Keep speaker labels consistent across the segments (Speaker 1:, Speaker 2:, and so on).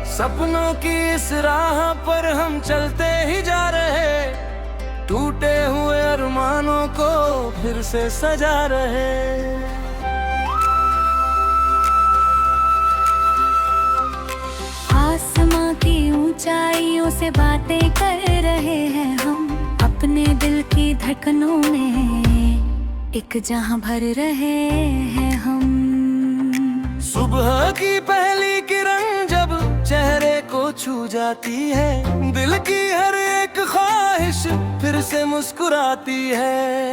Speaker 1: सपनों की इस राह पर हम चलते ही जा रहे, टूटे हुए अरमानों को फिर से सजा रहे।
Speaker 2: आसमां की ऊंचाइयों से बातें कर रहे हैं हम, अपने दिल की धड़कनों में एक जहां भर रहे हैं हम।
Speaker 1: सुबह की पहली किरण जब चेहरे को छू जाती है, दिल की हर एक ख्वाहिश फिर से मुस्कुराती है।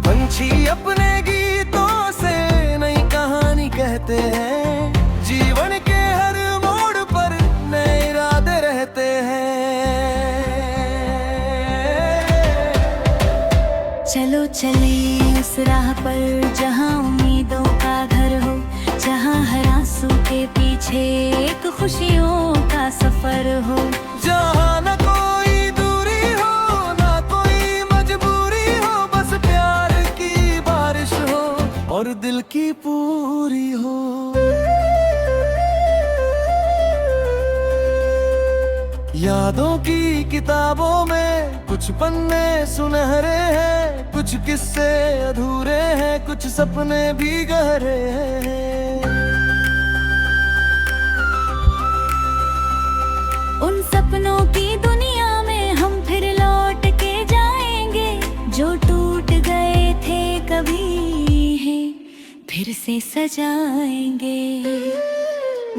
Speaker 1: पंछी अपने गीतों से नई कहानी कहते हैं, जीवन के हर मोड़ पर नए इरादे रहते हैं।
Speaker 2: चलो चले उस राह पर जहां उम्मीदों का घर हो, जहां हर आंसू के पीछे एक खुशियों का सफर हो।
Speaker 1: जहां न कोई दूरी हो, ना कोई मजबूरी हो, बस प्यार की बारिश हो और दिल की पूरी हो। यादों की किताबों में कुछ पन्ने सुनहरे हैं, कुछ किस्से अधूरे हैं, कुछ सपने भी गहरे हैं।
Speaker 2: उन सपनों की दुनिया में हम फिर लौट के जाएंगे, जो टूट गए थे कभी है फिर से सजाएंगे।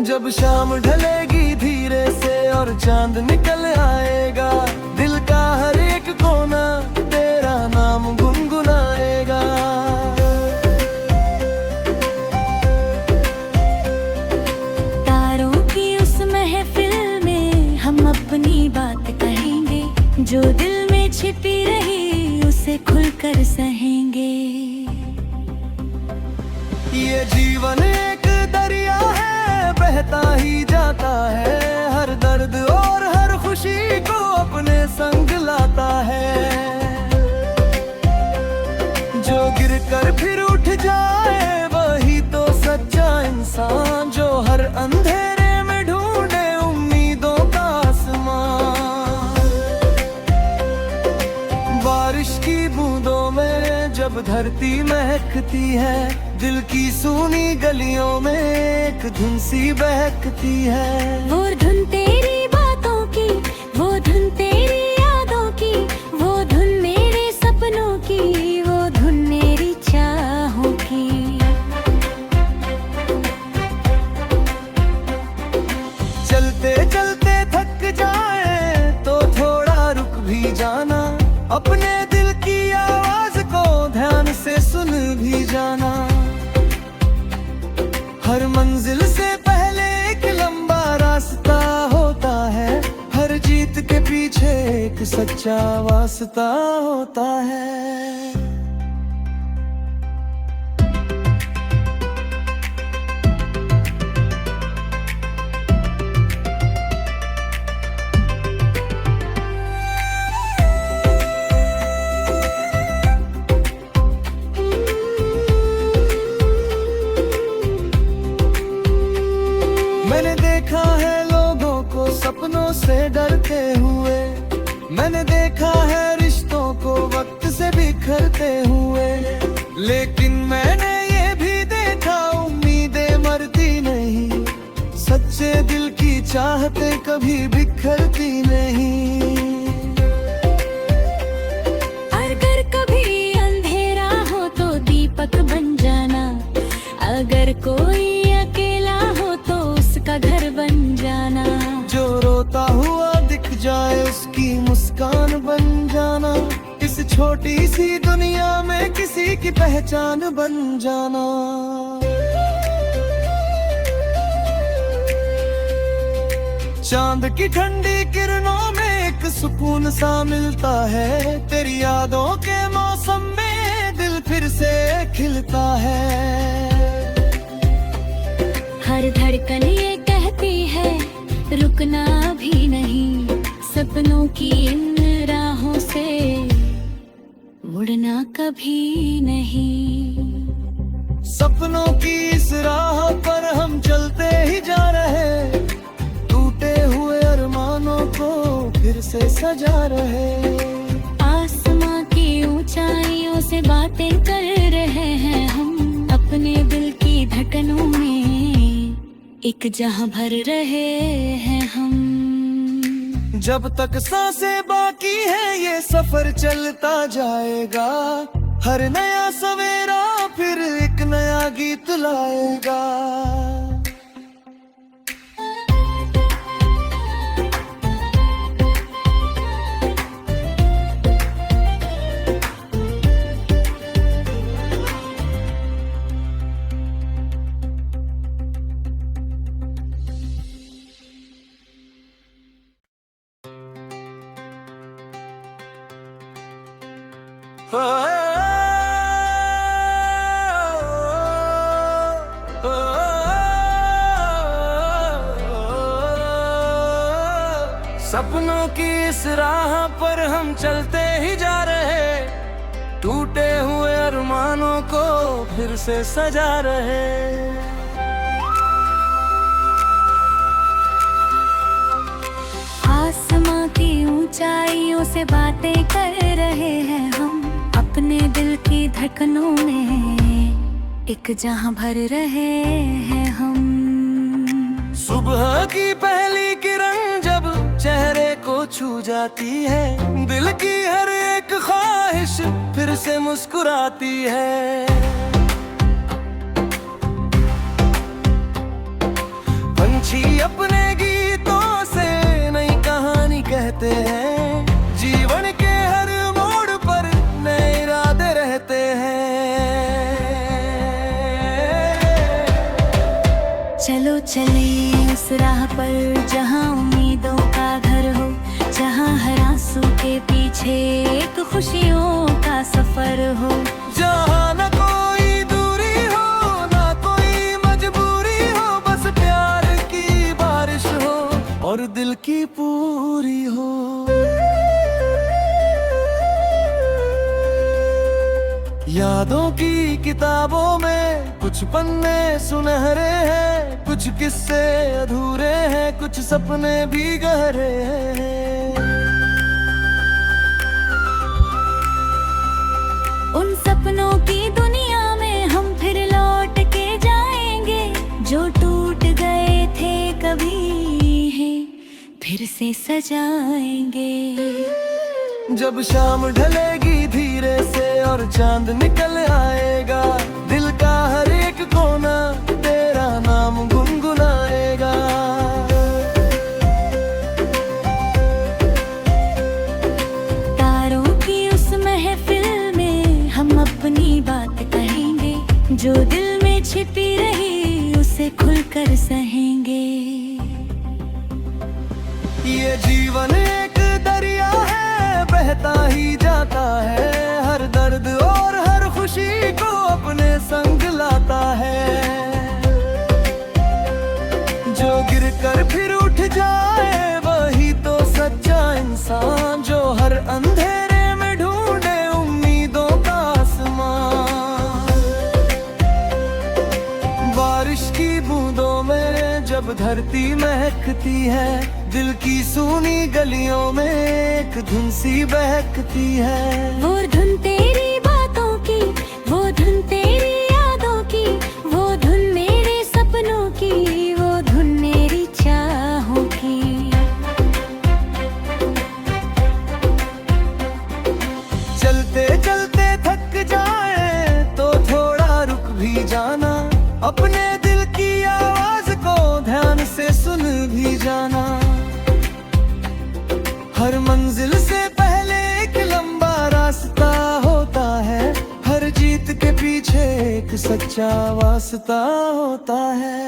Speaker 1: जब शाम ढलेगी धीरे से और चांद निकल आएगा, दिल का हर एक कोना तेरा नाम गुनगुनाएगा।
Speaker 2: तारों की उस महफिल में हम अपनी बात कहेंगे, जो दिल में छिपी रही उसे खुलकर सहेंगे।
Speaker 1: ये जीवन एक दरिया है, बहता ही जाता है, हर दर्द और हर खुशी को अपने संग लाता है। जो गिरकर फिर उठ जाए वही तो सच्चा इंसान, जो हर अंधेरे में ढूंढे उम्मीदों का आसमान। बारिश की बूंदों में जब धरती महकती है, दिल की सूनी गलियों में एक धुन सी बहकती है।
Speaker 2: वो धुन तेरी बातों की, वो धुन तेरी यादों की, वो धुन मेरे सपनों की, वो धुन मेरी चाहों की।
Speaker 1: चलते चलते थक जाए तो थोड़ा रुक भी जाना, अपने दिल की आवाज को ध्यान से सुन भी जाना। हर मंजिल से पहले एक लंबा रास्ता होता है, हर जीत के पीछे एक सच्चा वास्ता होता है। मैंने देखा है लोगों को सपनों से डरते हुए, मैंने देखा है रिश्तों को वक्त से बिखरते हुए, लेकिन मैंने ये भी देखा उम्मीदें मरती नहीं, सच्चे दिल की चाहते कभी बिखरती नहीं।
Speaker 2: अगर कभी अंधेरा हो तो दीपक बन जाना, अगर कोई अकेला हो तो उसका घर बन जाना।
Speaker 1: जो रोता हुआ दिख जाए उसकी मुस्कान बन जाना, इस छोटी सी दुनिया में किसी की पहचान बन जाना। चांद की ठंडी किरणों में एक सुकून सा मिलता है, तेरी यादों के मौसम में दिल फिर से खिलता है।
Speaker 2: हर धड़कन ये कहती है रुकना सपनों की इन राहों से मुड़ना कभी नहीं।
Speaker 1: सपनों की इस राह पर हम चलते ही जा रहे, टूटे हुए अरमानों को फिर से सजा रहे।
Speaker 2: आसमां की ऊंचाइयों से बातें कर रहे हैं हम, अपने दिल की धड़कनों में एक जहां भर रहे हैं हम।
Speaker 1: जब तक सांसें बाकी है ये सफर चलता जाएगा, हर नया सवेरा फिर एक नया गीत लाएगा। सपनों की इस राह पर हम चलते ही जा रहे, टूटे हुए अरमानों को फिर से सजा रहे।
Speaker 2: आसमां की ऊंचाइयों से बातें कर रहे हैं हम, अपने दिल की धड़कनों में एक जहां भर रहे हैं हम।
Speaker 1: सुबह की पहली किरण जब चेहरे को छू जाती है, दिल की हर एक ख्वाहिश फिर से मुस्कुराती है। पंछी अपने गीतों से नई कहानी कहते हैं, जीवन के हर मोड़ पर नए इरादे रहते हैं।
Speaker 2: चलो चले उस राह पर जहां उम्मीदों का घर हो, जहां हर आंसू के पीछे एक खुशियों का सफर हो।
Speaker 1: जहां न कोई दूरी हो ना कोई मजबूरी हो, बस प्यार की बारिश हो और दिल की पूरी हो। यादों की किताबों में कुछ पन्ने सुनहरे हैं, कुछ किस्से अधूरे हैं, कुछ सपने भी गहरे हैं।
Speaker 2: उन सपनों की दुनिया में हम फिर लौट के जाएंगे, जो टूट गए थे कभी है फिर से सजाएंगे।
Speaker 1: जब शाम ढलेगी धीरे से और चांद निकल आएगा, दिल का हर एक कोना तेरा नाम गुनगुनाएगा।
Speaker 2: तारों की उस महफिल में हम अपनी बात कहेंगे, जो दिल में छिपी रही उसे खुलकर सहेंगे।
Speaker 1: ये जीवन एक दरिया है, बहता ही जाता है, हर दर्द और हर खुशी को अपने संग लाता है। जो गिरकर फिर उठ जाए वही तो सच्चा इंसान, जो हर अंधेरे में ढूंढे उम्मीदों का आसमान। बारिश की बूंदों में जब धरती महकती है, दिल की सूनी गलियों में एक धुन सी बहकती है।
Speaker 2: वो धुन तेरी बातों की, वो धुन तेरी यादों की, वो धुन मेरे सपनों की, वो धुन मेरी चाहों की।
Speaker 1: चलते चलते थक जाए तो थोड़ा रुक भी जाना, अपने दिल की आवाज को ध्यान से सुन भी जाना। हर मंजिल से पहले एक लंबा रास्ता होता है, हर जीत के पीछे एक सच्चा वास्ता होता है।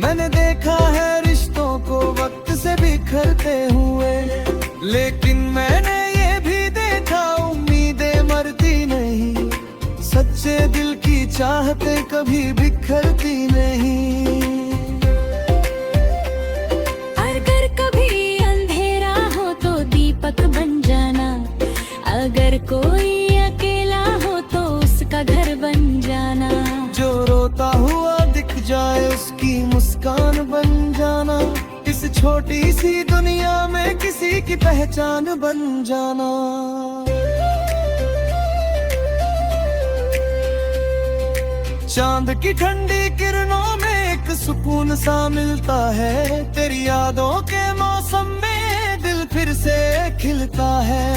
Speaker 1: मैंने देखा है रिश्तों को वक्त से बिखरते हुए, लेकिन मैंने ये भी देखा उम्मीदें मरती नहीं, सच्चे दिल की चाहते कभी बिखरती नहीं।
Speaker 2: अगर कभी अंधेरा हो तो दीपक बन जाना, अगर कोई अकेला हो तो उसका घर बन जाना,
Speaker 1: जो रोता हुआ दिख जाए उसकी मुस्कान बन जाना, इस छोटी सी दुनिया में किसी की पहचान बन जाना। चांद की ठंडी किरणों में एक सुकून सा मिलता है, तेरी यादों के मौसम में दिल फिर से खिलता है।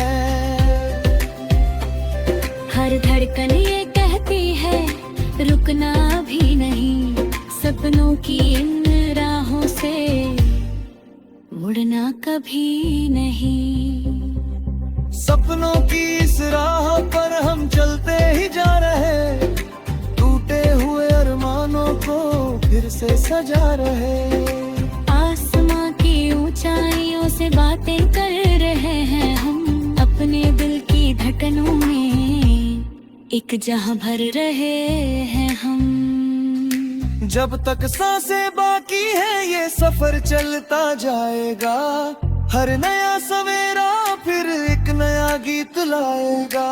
Speaker 2: हर धड़कन ये कहती है रुकना भी नहीं, सपनों की इन राहों से मुड़ना कभी नहीं।
Speaker 1: सपनों की इस राह पर हम चलते ही जा रहे, टूटे हुए अरमानों को फिर से सजा रहे।
Speaker 2: आसमां की ऊंचाइयों से बातें कर रहे हैं हम, अपने दिल की धड़कनों में एक जहां भर रहे हैं हम।
Speaker 1: जब तक सांसें बाकी है ये सफर चलता जाएगा, हर नया सवेरा फिर एक नया गीत लाएगा।